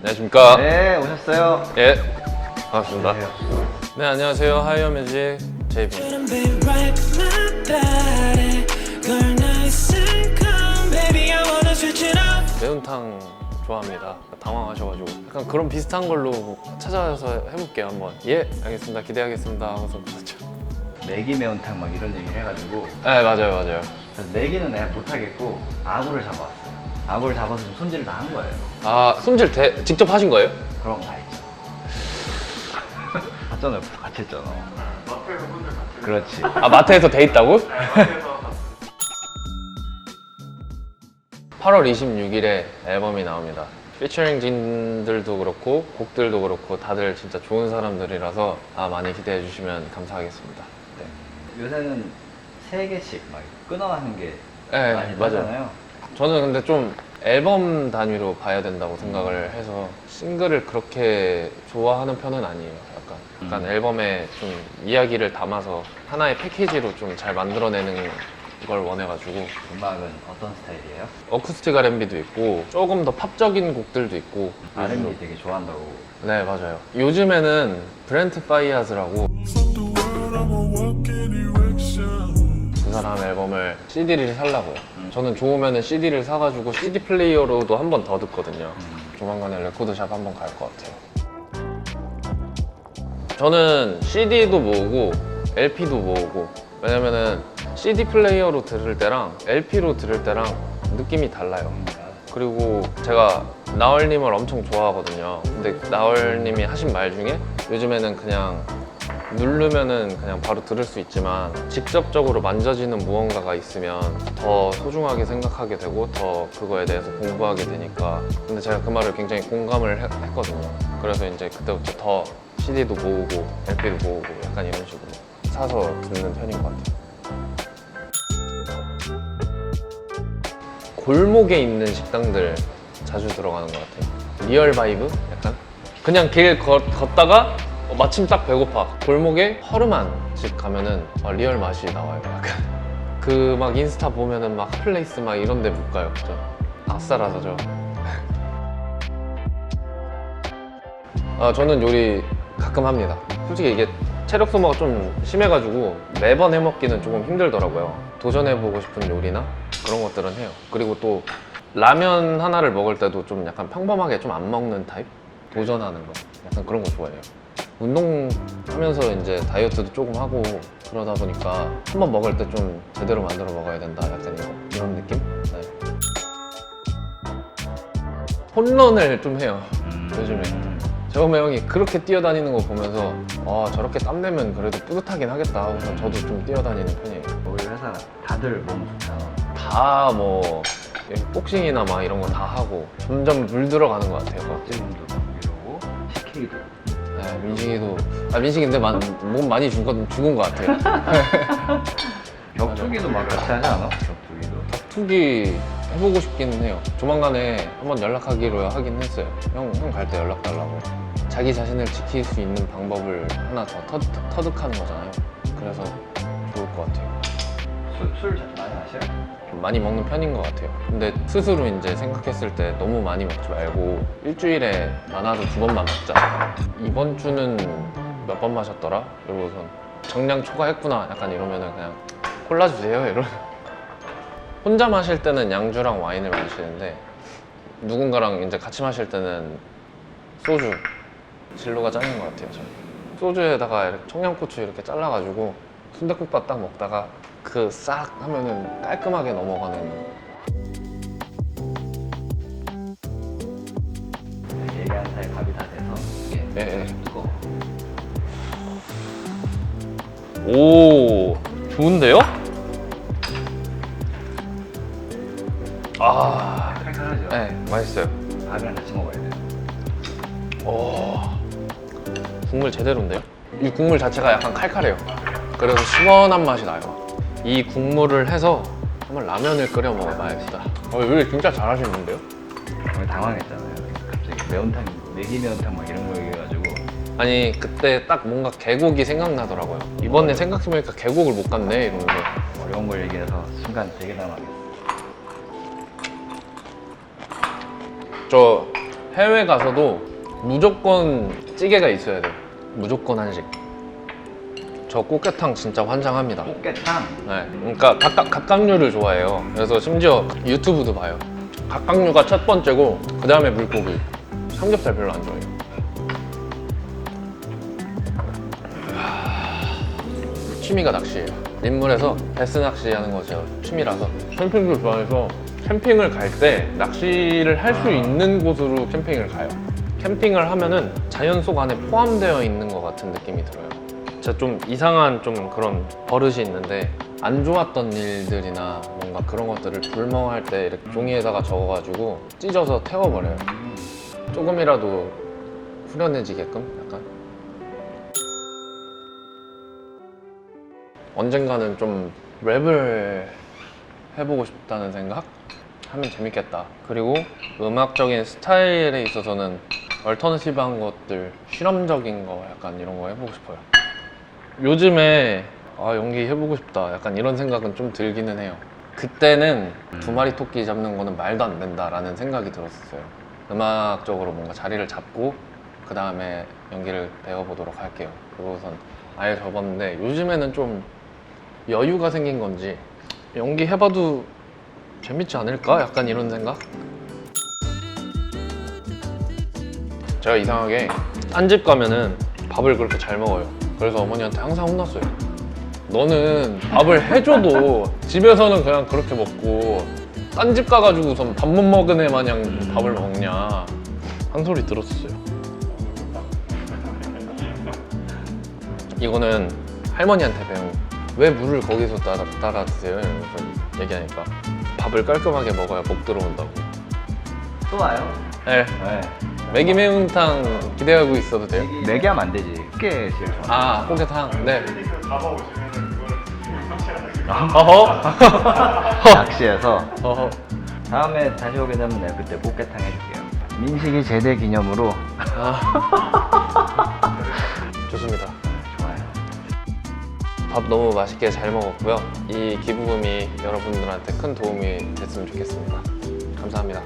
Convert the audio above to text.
안녕하십니까. 네, 오셨어요. 예, 반갑습니다. 네. 네, 안녕하세요. 하이어뮤직 제이비입니다. 매운탕 좋아합니다. 당황하셔가지고 약간 그런 비슷한 걸로 찾아서 해볼게요 한번. 예, 알겠습니다. 기대하겠습니다 하고서 그렇죠. 매기 매운탕 막 이런 얘기를 해가지고 네, 맞아요. 그래서 매기는 내가 못하겠고 아구를 잡아왔어요. 아구를 잡아서 좀 손질을 다 한 거예요. 아, 손질 직접 하신 거예요? 그런 거 다 했죠. 봤잖아요. 같이 했잖아. 마트에서 손질 같이 그렇지. 아, 마트에서 돼 있다고? 마트에서 8월 26일에 앨범이 나옵니다. 피처링 진들도 그렇고 곡들도 그렇고 다들 진짜 좋은 사람들이라서 많이 기대해 주시면 감사하겠습니다. 네. 요새는 3개씩 막 끊어가는 게 네, 많이 맞아요. 하잖아요. 저는 근데 좀 앨범 단위로 봐야 된다고 생각을 해서 싱글을 그렇게 좋아하는 편은 아니에요. 약간 앨범에 좀 이야기를 담아서 하나의 패키지로 좀 잘 만들어내는 걸 원해가지고. 음악은 어떤 스타일이에요? 어쿠스틱 R&B도 있고 조금 더 팝적인 곡들도 있고. R&B 되게 좋아한다고. 네, 맞아요. 요즘에는 브렌트 파이아즈라고 그 사람 앨범을 CD를 사려고요. 저는 좋으면 CD를 사가지고 CD 플레이어로도 한 번 더 듣거든요. 조만간에 레코드샵 한번 갈 것 같아요. 저는 CD도 모으고 LP도 모으고, 왜냐면은 CD 플레이어로 들을 때랑 LP로 들을 때랑 느낌이 달라요. 그리고 제가 나얼님을 엄청 좋아하거든요. 근데 나얼님이 하신 말 중에 요즘에는 그냥 누르면은 그냥 바로 들을 수 있지만 직접적으로 만져지는 무언가가 있으면 더 소중하게 생각하게 되고 더 그거에 대해서 공부하게 되니까. 근데 제가 그 말을 굉장히 공감을 했거든요. 그래서 이제 그때부터 더 CD도 모으고 LP도 모으고 약간 이런 식으로 사서 듣는 편인 것 같아요. 골목에 있는 식당들 자주 들어가는 것 같아요. 리얼 바이브? 약간? 그냥 길 걷다가 마침 딱 배고파. 골목에 허름한 집 가면은 리얼 맛이 나와요. 약간 그 막 인스타 보면은 막 핫플레이스 막 이런 데 못 가요. 저 아싸라서죠. 저는 요리 가끔 합니다. 솔직히 이게 체력 소모가 좀 심해가지고 매번 해먹기는 조금 힘들더라고요. 도전해보고 싶은 요리나 그런 것들은 해요. 그리고 또 라면 하나를 먹을 때도 좀 약간 평범하게 좀 안 먹는 타입? 도전하는 거. 약간 그런 거 좋아해요. 운동하면서 이제 다이어트도 조금 하고 그러다 보니까 한번 먹을 때 좀 제대로 만들어 먹어야 된다. 약간 이런 느낌? 네. 홈런을 좀 해요. 요즘에. 재범이 형이 그렇게 뛰어다니는 거 보면서 저렇게 땀내면 그래도 뿌듯하긴 하겠다 하고서 저도 좀 뛰어다니는 편이에요. 우리 회사 다들 몸 좋잖아. 다 뭐 복싱이나 막 이런 거 다 하고 점점 물들어가는 것 같아요. 박재민도 막 이러고 CK도. 네, 민식이도 민식이 근데 몸 많이 죽은 것 같아요. 격투기도 막 같이 하지 않아? 격투기도. 투기 해보고 싶기는 해요. 조만간에 한번 연락하기로 하긴 했어요. 형 갈 때 연락 달라고. 자기 자신을 지킬 수 있는 방법을 하나 더 터득하는 거잖아요. 그래서 좋을 것 같아요. 술 많이 마셔요? 좀 많이 먹는 편인 것 같아요. 근데 스스로 이제 생각했을 때 너무 많이 먹지 말고 일주일에 많아도 2번만 먹자. 이번 주는 몇 번 마셨더라? 이러고선 정량 초과했구나 약간 이러면은 그냥 콜라 주세요 이러. 혼자 마실 때는 양주랑 와인을 마시는데 누군가랑 이제 같이 마실 때는 소주. 진로가 짱인 것 같아요. 저는 소주에다가 이렇게 청양고추 이렇게 잘라가지고 순댓국밥 딱 먹다가 그 싹 하면은 깔끔하게 넘어가는. 얘기한 사이 밥이 다 돼서 예. 뜨거워. 오, 좋은데요? 칼칼하죠? 네, 맛있어요. 밥이랑 같이 먹어야 돼. 오, 국물 제대로인데요? 이 국물 자체가 약간 칼칼해요. 그래서 시원한 맛이 나요. 이 국물을 해서 한번 라면을 끓여 먹어봐야겠다. 요리 진짜 잘하시는데요? 오늘 당황했잖아요. 갑자기 매운탕, 매기 매운탕 막 이런 거 얘기해가지고. 아니 그때 딱 뭔가 계곡이 생각나더라고요. 이번에 생각해보니까 계곡을 못 갔네 이러면서. 어려운 걸 얘기해서 순간 되게 당황했어. 저 해외 가서도 무조건 찌개가 있어야 돼요. 무조건 한식. 저 꽃게탕 진짜 환장합니다. 꽃게탕. 네, 그러니까 각각류를 좋아해요. 그래서 심지어 유튜브도 봐요. 각각류가 첫 번째고 그 다음에 물고기. 삼겹살 별로 안 좋아해요. 취미가 낚시예요. 민물에서 베스 낚시하는 거 제가 취미라서 캠핑도 좋아해서 캠핑을 갈 때 낚시를 할 수 있는 곳으로 캠핑을 가요. 캠핑을 하면은 자연 속 안에 포함되어 있는 것 같은 느낌이 들어요. 진짜 좀 이상한 좀 그런 버릇이 있는데 안 좋았던 일들이나 뭔가 그런 것들을 불멍할 때 이렇게 종이에다가 적어가지고 찢어서 태워버려요. 조금이라도 후련해지게끔 약간. 언젠가는 좀 랩을 해보고 싶다는 생각? 하면 재밌겠다. 그리고 음악적인 스타일에 있어서는 얼터너티브한 것들, 실험적인 거 약간 이런 거 해보고 싶어요. 요즘에 연기 해보고 싶다 약간 이런 생각은 좀 들기는 해요. 그때는 두 마리 토끼 잡는 거는 말도 안 된다라는 생각이 들었어요. 음악적으로 뭔가 자리를 잡고 그 다음에 연기를 배워보도록 할게요. 그러고선 아예 접었는데 요즘에는 좀 여유가 생긴 건지 연기 해봐도 재밌지 않을까? 약간 이런 생각? 제가 이상하게 딴 집 가면은 밥을 그렇게 잘 먹어요. 그래서 어머니한테 항상 혼났어요. 너는 밥을 해줘도 집에서는 그냥 그렇게 먹고 딴 집 가가지고선 밥 못 먹은 애 마냥 밥을 먹냐 한 소리 들었어요. 이거는 할머니한테 배운 왜 물을 거기서 따라 드세요? 이러면서 얘기하니까 밥을 깔끔하게 먹어야 복 들어온다고. 또 와요? 네. 네. 매기 매운탕 기대하고 있어도 돼요? 매기하면 안 되지. 꽃게 제일 좋아. 아, 꽃게탕. 네. 그 잡아오시면은 그거를 섭취하는 어허. 낚시해서 어허. 다음에 다시 오게 되면 내가 그때 꽃게탕 해줄게요. 민식이 제대 기념으로. 아. 좋습니다. 좋아요. 밥 너무 맛있게 잘 먹었고요. 이 기부금이 여러분들한테 큰 도움이 됐으면 좋겠습니다. 감사합니다.